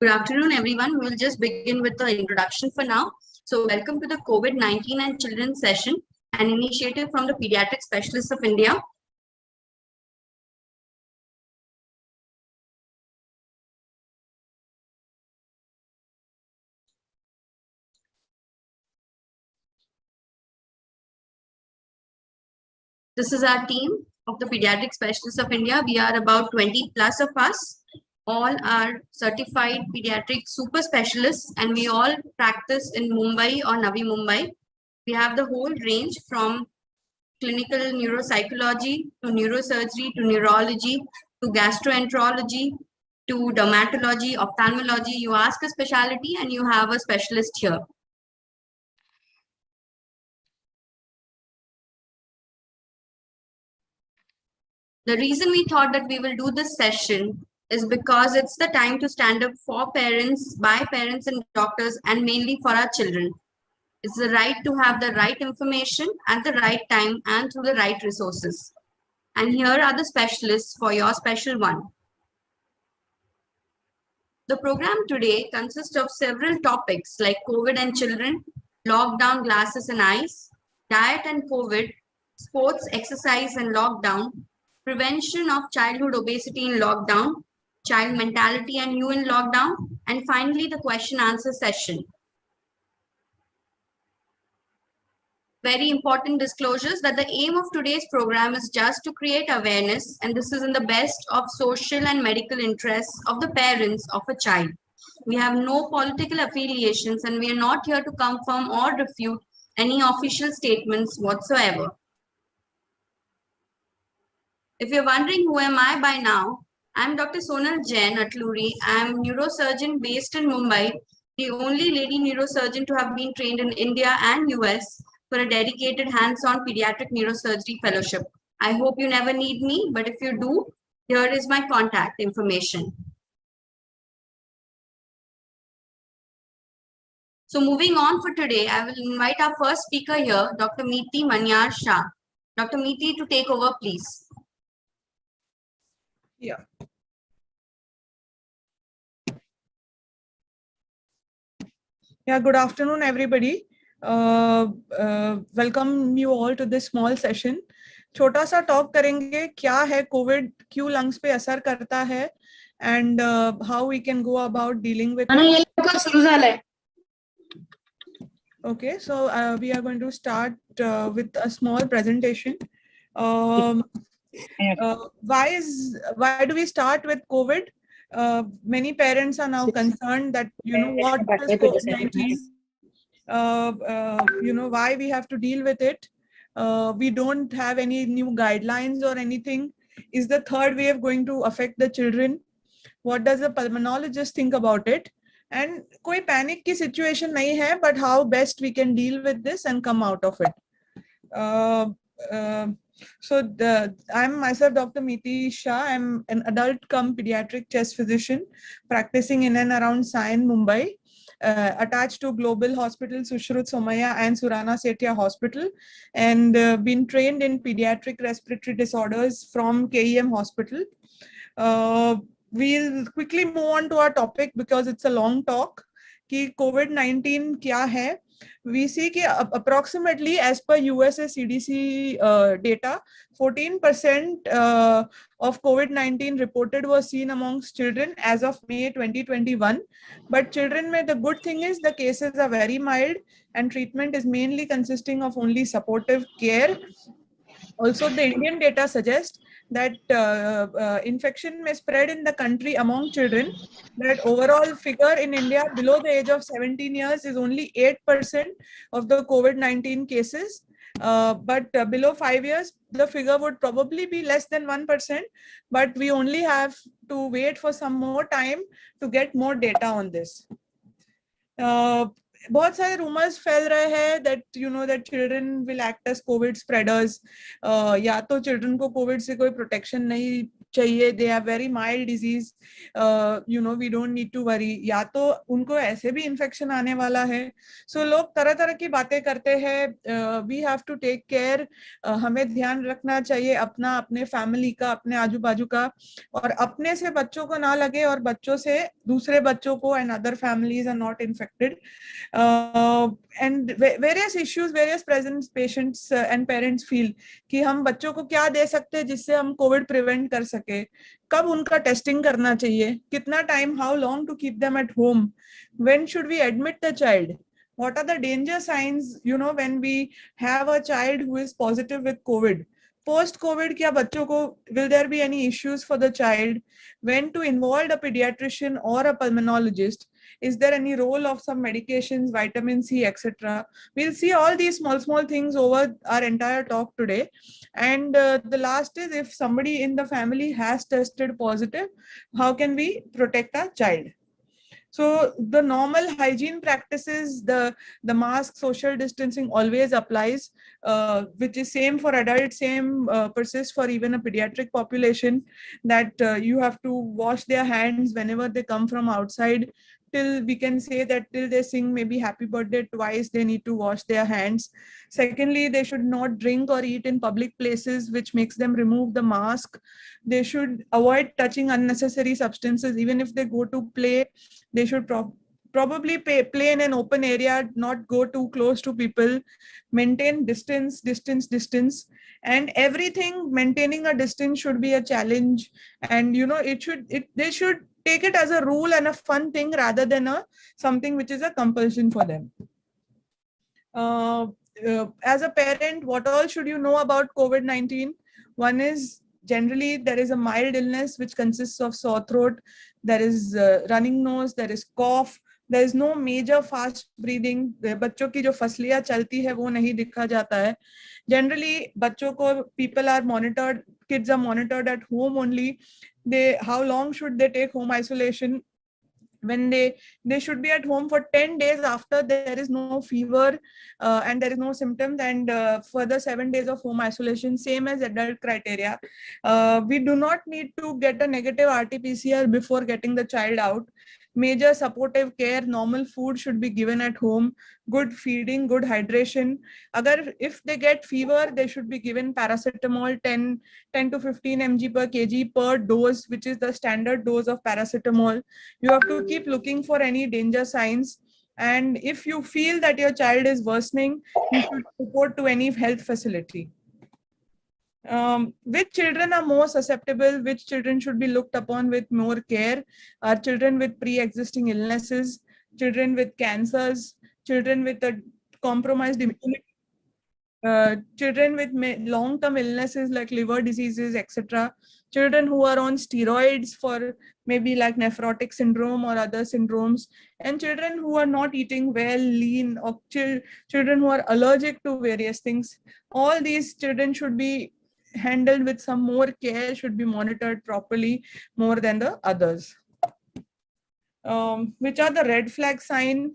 Good afternoon, everyone. We'll just begin with the introduction for now. So, welcome to the COVID-19 and Children session, an initiative from the Pediatric Specialists of India. This is our team of the Pediatric Specialists of India. We are about 20 plus of us. All are certified pediatric super specialists, and we all practice in Mumbai or Navi Mumbai. We have the whole range from clinical neuropsychology to neurosurgery to neurology to gastroenterology to dermatology, ophthalmology. You ask a specialty and you have a specialist here. The reason we thought that we will do this session is because it's the time to stand up for parents, by parents and doctors, and mainly for our children. It's the right to have the right information at the right time and through the right resources. And here are the specialists for your special one. The program today consists of several topics like COVID and children, lockdown, glasses and eyes, diet and COVID, sports, exercise and lockdown, prevention of childhood obesity in lockdown, child mentality and you in lockdown, and finally the question answer session. Very important disclosures that the aim of today's program is just to create awareness, and this is in the best of social and medical interests of the parents of a child. We have no political affiliations and we are not here to confirm or refute any official statements whatsoever. If you're wondering who am I by now, I'm Dr. Sonal Jain Atluri. I'm a neurosurgeon based in Mumbai, the only lady neurosurgeon to have been trained in India and US for a dedicated hands-on pediatric neurosurgery fellowship. I hope you never need me, but if you do, here is my contact information. So moving on for today, I will invite our first speaker here, Dr. Meeti Manyar Shah. Dr. Meeti, to take over, please. Yeah. Yeah, good afternoon, everybody. Welcome you all to this small session. छोटा सा talk करेंगे क्या है Covid, क्यों lungs पे असर करता है, and how we can go about dealing with it. Okay, so we are going to start with a small presentation. Why do we start with COVID? Many parents are now concerned that what is COVID-19, why we have to deal with it. We don't have any new guidelines or anything. Is the third wave going to affect the children? What does the pulmonologist think about it? And koi panic ki situation nahi hai, but how best we can deal with this and come out of it. I'm myself Dr. Meeti Shah. I'm an adult cum pediatric chest physician practicing in and around Sion, Mumbai, attached to Global Hospital Sushruta Somaiya and Surana Sethia Hospital, and been trained in pediatric respiratory disorders from KEM Hospital. We'll quickly move on to our topic because it's a long talk. Ki COVID-19 kya hai? We see that approximately as per USA CDC data, 14% of COVID-19 reported was seen amongst children as of May 2021. But children, the good thing is the cases are very mild and treatment is mainly consisting of only supportive care. Also, the Indian data suggests that infection may spread in the country among children. That overall figure in India below the age of 17 years is only 8% of the COVID-19 cases. But below 5 years, the figure would probably be less than 1%. But we only have to wait for some more time to get more data on this. बहुत सारे rumours फैल रहे हैं that you know that children will act as COVID spreaders. या तो children को Covid से कोई प्रोटेक्शन नहीं चाहिए, they are very mild disease, you know we don't need to worry, या तो उनको ऐसे भी इन्फेक्शन आने वाला है. सो लोग तरह तरह की बातें करते हैं. We have to take care. हमें ध्यान रखना चाहिए अपना, अपने फैमिली का, अपने आजू बाजू का, और अपने से बच्चों को ना लगे और बच्चों से दूसरे बच्चों को, and other families are not infected. And various issues, various present patients and parents feel कि हम बच्चों को क्या दे सकते हैं जिससे हम कोविड प्रिवेंट कर सके, कब उनका टेस्टिंग करना चाहिए, कितना time, how long to keep them at home, when should we admit the child, what are the danger signs, you know, when we have a child who is positive with COVID. Post COVID, क्या बच्चों को, will there be any issues for the child, when to involve a pediatrician or a pulmonologist, is there any role of some medications, vitamin C, etc. We'll see all these small things over our entire talk today. And the last is, if somebody in the family has tested positive, how can we protect our child? So the normal hygiene practices, the mask, social distancing always applies, which is same for adults, same persists for even a pediatric population, that you have to wash their hands whenever they come from outside. Till we can say that till they sing maybe happy birthday twice, they need to wash their hands. Secondly, they should not drink or eat in public places, which makes them remove the mask. They should avoid touching unnecessary substances. Even if they go to play, they should probably play in an open area, not go too close to people. Maintain distance, and everything, maintaining a distance should be a challenge. And you know, they should take it as a rule and a fun thing rather than a something which is a compulsion for them. As a parent, what all should you know about COVID-19? One is, generally there is a mild illness which consists of sore throat, there is running nose, there is cough, there is no major fast breathing. बच्चों की जो फसलियां चलती है वो नहीं दिखा जाता है. Generally बच्चों को, people are monitored, kids are monitored at home only. How long should they take home isolation? When they should be at home for 10 days after there is no fever and there is no symptoms, and further 7 days of home isolation, same as adult criteria. We do not need to get a negative RT-PCR before getting the child out. Major supportive care, normal food should be given at home, good feeding, good hydration. If they get fever, they should be given paracetamol, 10 to 15 mg per kg per dose, which is the standard dose of paracetamol. You have to keep looking for any danger signs. And if you feel that your child is worsening, you should report to any health facility. Which children are more susceptible, which children should be looked upon with more care, are children with pre-existing illnesses, children with cancers, children with a compromised immunity, children with long-term illnesses like liver diseases, etc. Children who are on steroids for maybe like nephrotic syndrome or other syndromes, and children who are not eating well, lean, or children who are allergic to various things. All these children should be handled with some more care, should be monitored properly more than the others. Which are the red flag sign?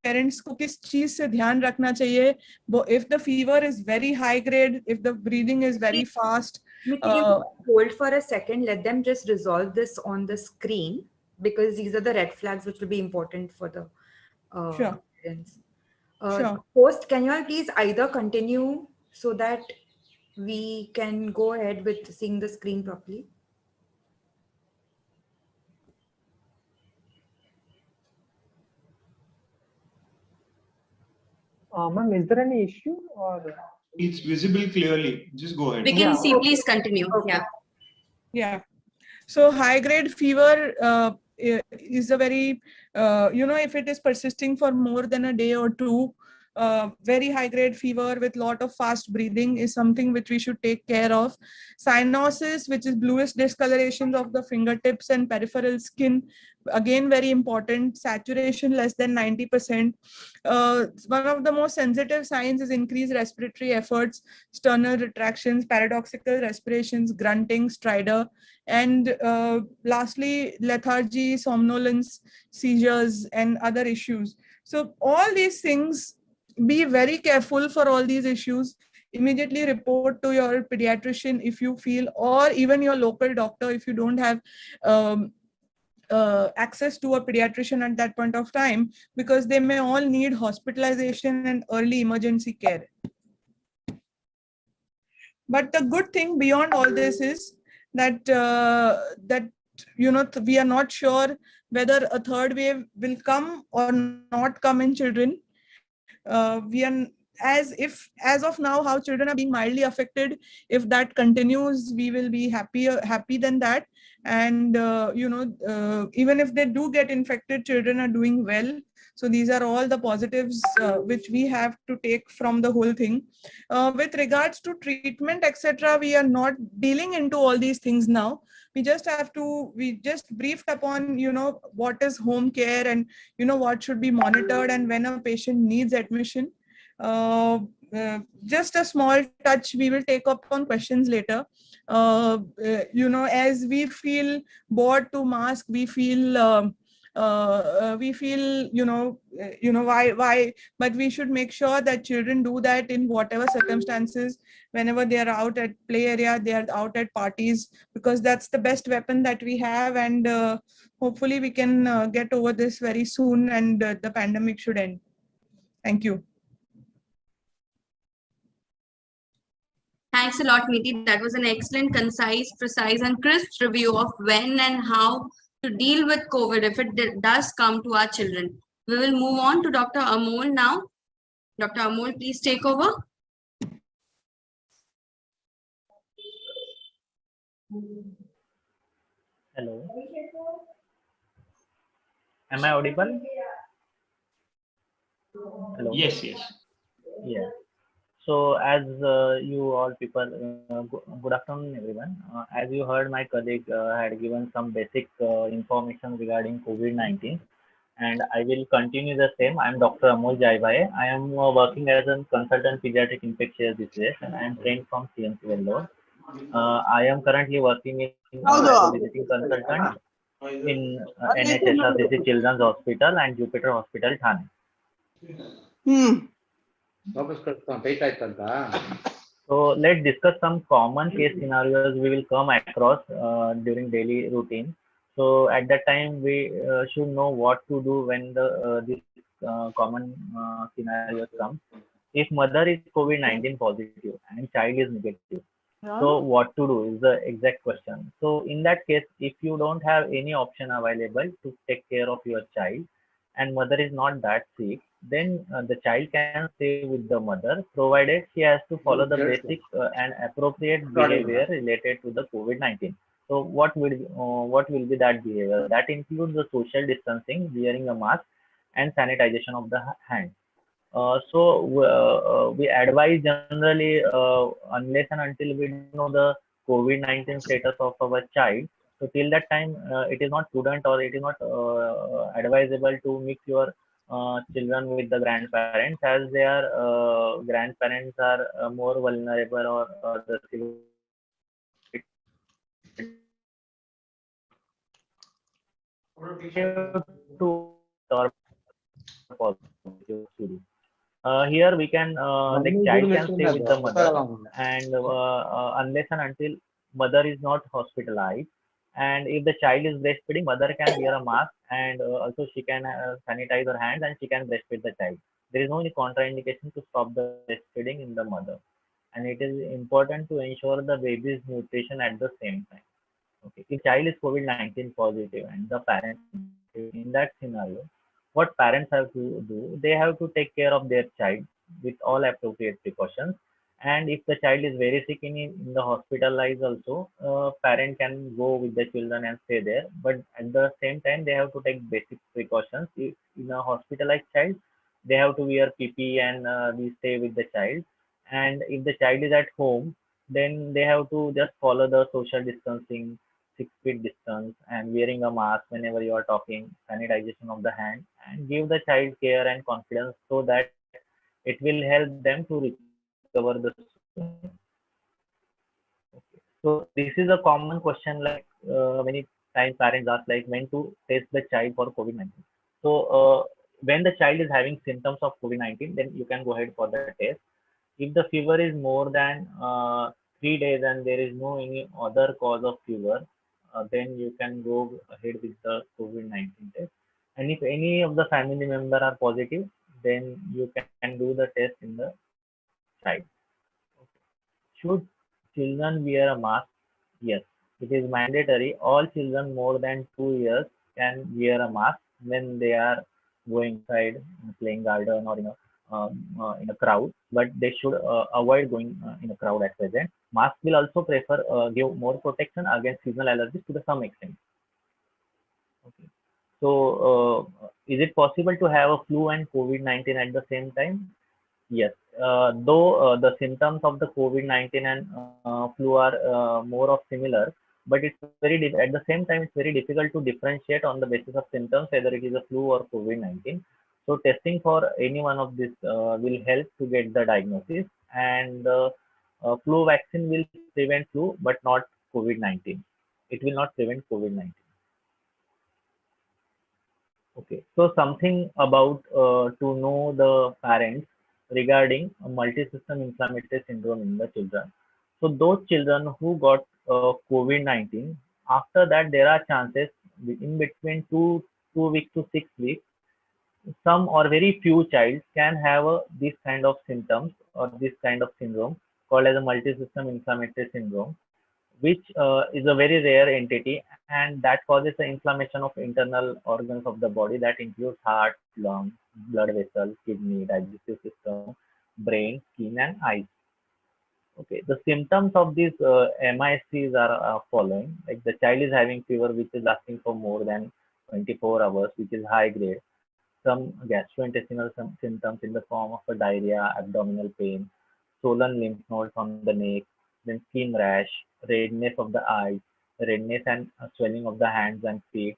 Parents को किस चीज से ध्यान रखना चाहिए? If the fever is very high grade, if the breathing is very fast. Hold for a second, let them just resolve this on the screen, because these are the red flags which will be important for the sure. parents. Sure. Host, can you all please either continue so that we can go ahead with seeing the screen properly? Ma'am, is there any issue or? It's visible clearly. Just go ahead. We can see, please continue. Okay. Yeah. So high grade fever is a very, you know, if it is persisting for more than a day or two, very high grade fever with lot of fast breathing is something which we should take care of. Cyanosis, which is bluish discoloration of the fingertips and peripheral skin, again very important. Saturation less than 90%. One of the most sensitive signs is increased respiratory efforts, sternal retractions, paradoxical respirations, grunting, stridor, and lastly lethargy, somnolence, seizures, and other issues. So all these things, be very careful for all these issues. Immediately report to your pediatrician if you feel, or even your local doctor if you don't have access to a pediatrician at that point of time, because they may all need hospitalization and early emergency care. But the good thing beyond all this is that we are not sure whether a third wave will come or not come in children. We are, as of now, how children are being mildly affected. If that continues, we will be happy than that. And even if they do get infected, children are doing well. So these are all the positives which we have to take from the whole thing. With regards to treatment, etc., we are not dealing into all these things now. We just briefed upon what is home care, and what should be monitored, and when a patient needs admission. uh, just a small touch, we will take up on questions later. As we feel bored to mask, we feel why, but we should make sure that children do that in whatever circumstances. Whenever they are out at play area, they are out at parties, because that's the best weapon that we have. And hopefully we can get over this very soon, and the pandemic should end. Thank you. Thanks a lot, Meeti. That was an excellent, concise, precise, and crisp review of when and how to deal with COVID if it does come to our children. We will move on to Dr. Amol now. Dr. Amol, please take over. Hello. Am I audible? Hello. Yes, yes. Yeah. So as you all people, good afternoon everyone. As you heard, my colleague had given some basic information regarding COVID-19, and I will continue the same. I am Dr. Amol Jaibhaye. I am working as a consultant pediatric infectious disease, and I am trained from CMC Vellore. I am currently working in as a visiting consultant in NHSRCC Children's Hospital and Jupiter Hospital, Thane. So let's discuss some common case scenarios we will come across during daily routine. So at that time, we should know what to do when this common scenarios come. If mother is COVID-19 positive and child is negative, so what to do is the exact question. So in that case, if you don't have any option available to take care of your child, and mother is not that sick, then the child can stay with the mother, provided she has to follow the basic and appropriate behavior related to the COVID-19. So what will be that behavior? That includes the social distancing, wearing a mask, and sanitization of the hand. We advise generally, unless and until we know the COVID-19 status of our child. So till that time, it is not prudent or it is not advisable to mix your children with the grandparents, as their grandparents are more vulnerable or the to or positive. Here we can the child can stay with the mother, and unless and until mother is not hospitalized, and if the child is breastfeeding, mother can wear a mask, and also she can sanitize her hands, and she can breastfeed the child. There is no any contraindication to stop the breastfeeding in the mother, and it is important to ensure the baby's nutrition at the same time. Okay, if child is COVID-19 positive and the parents, in that scenario, what parents have to do, they have to take care of their child with all appropriate precautions. And if the child is very sick in the hospitalized also, parent can go with the children and stay there. But at the same time, they have to take basic precautions. If in a hospitalized child, they have to wear PP and we stay with the child. And if the child is at home, then they have to just follow the social distancing, 6 feet distance, and wearing a mask whenever you are talking, sanitization of the hand, and give the child care and confidence so that it will help them to recover the soon. Okay. So this is a common question, like many times parents ask, like when to test the child for COVID-19. So when the child is having symptoms of COVID-19, then you can go ahead for the test. If the fever is more than 3 days and there is no any other cause of fever, then you can go ahead with the COVID-19 test. And if any of the family member are positive, then you can do the test in the child. Should children wear a mask? Yes, it is mandatory. All children more than 2 years can wear a mask when they are going inside, playing garden or in a crowd. But they should avoid going in a crowd at present. Mask will also give more protection against seasonal allergies to some extent. Okay. So, is it possible to have a flu and COVID-19 at the same time? Yes, though the symptoms of the COVID-19 and flu are more of similar, but it's at the same time it's very difficult to differentiate on the basis of symptoms whether it is a flu or COVID-19. So testing for any one of this will help to get the diagnosis, and flu vaccine will prevent flu but not COVID-19. It will not prevent COVID-19. Okay, so something about to know the parents regarding multi-system inflammatory syndrome in the children. So those children who got COVID-19, after that there are chances in between two weeks to 6 weeks, some or very few child can have this kind of symptoms or this kind of syndrome called as a multi-system inflammatory syndrome, which is a very rare entity, and that causes the inflammation of internal organs of the body that includes heart, lungs, blood vessels, kidney, digestive system, brain, skin, and eyes. Okay, the symptoms of these MICs are following. Like the child is having fever which is lasting for more than 24 hours, which is high grade. Some gastrointestinal symptoms in the form of a diarrhea, abdominal pain, swollen lymph nodes on the neck, then skin rash, redness of the eyes, redness and swelling of the hands and feet.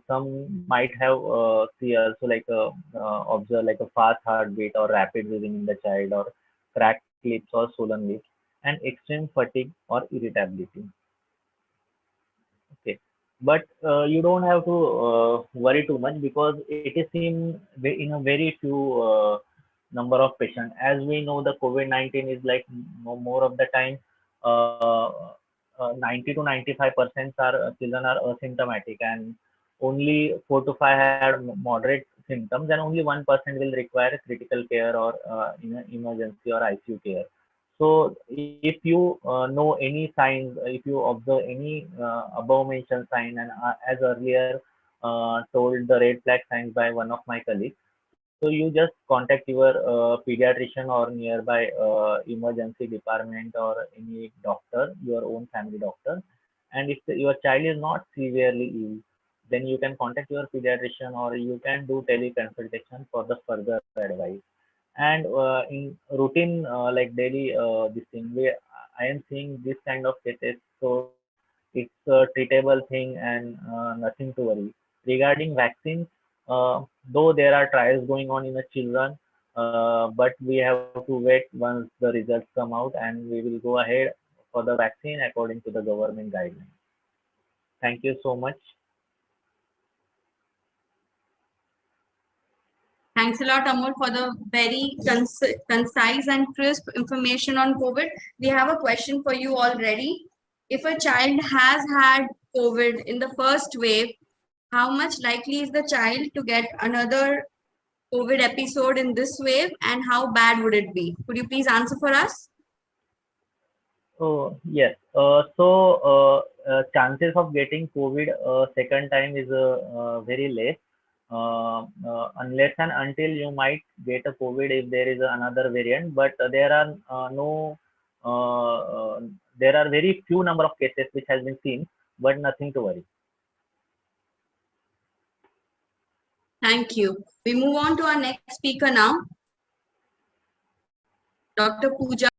Some might have see also like observe like a fast heartbeat or rapid breathing in the child, or cracked lips or swollen lips, and extreme fatigue or irritability. Okay, but you don't have to worry too much because it is seen in a very few number of patients. As we know, the COVID-19 is like more of the time, 90 to 95% are children are asymptomatic, and only 4 to 5 had moderate symptoms, and only 1% will require critical care or emergency or ICU care. So if you know any signs, if you observe any above mentioned sign, and as earlier told the red flag signs by one of my colleagues, so you just contact your pediatrician or nearby emergency department or any doctor, your own family doctor. And if your child is not severely ill, then you can contact your pediatrician or you can do teleconsultation for the further advice. And in routine like daily this thing, I am seeing this kind of cases, so it's a treatable thing and nothing to worry. Regarding vaccines, though there are trials going on in the children, but we have to wait once the results come out, and we will go ahead for the vaccine according to the government guidelines. Thank you so much. Thanks a lot, Amol, for the very concise and crisp information on COVID. We have a question for you already. If a child has had COVID in the first wave, how much likely is the child to get another COVID episode in this wave, and how bad would it be? Could you please answer for us? Oh, yes. Chances of getting COVID second time is very less. Unless and until you might get a COVID if there is another variant, but there are very few number of cases which has been seen, but nothing to worry. Thank you. We move on to our next speaker now, Dr. Pooja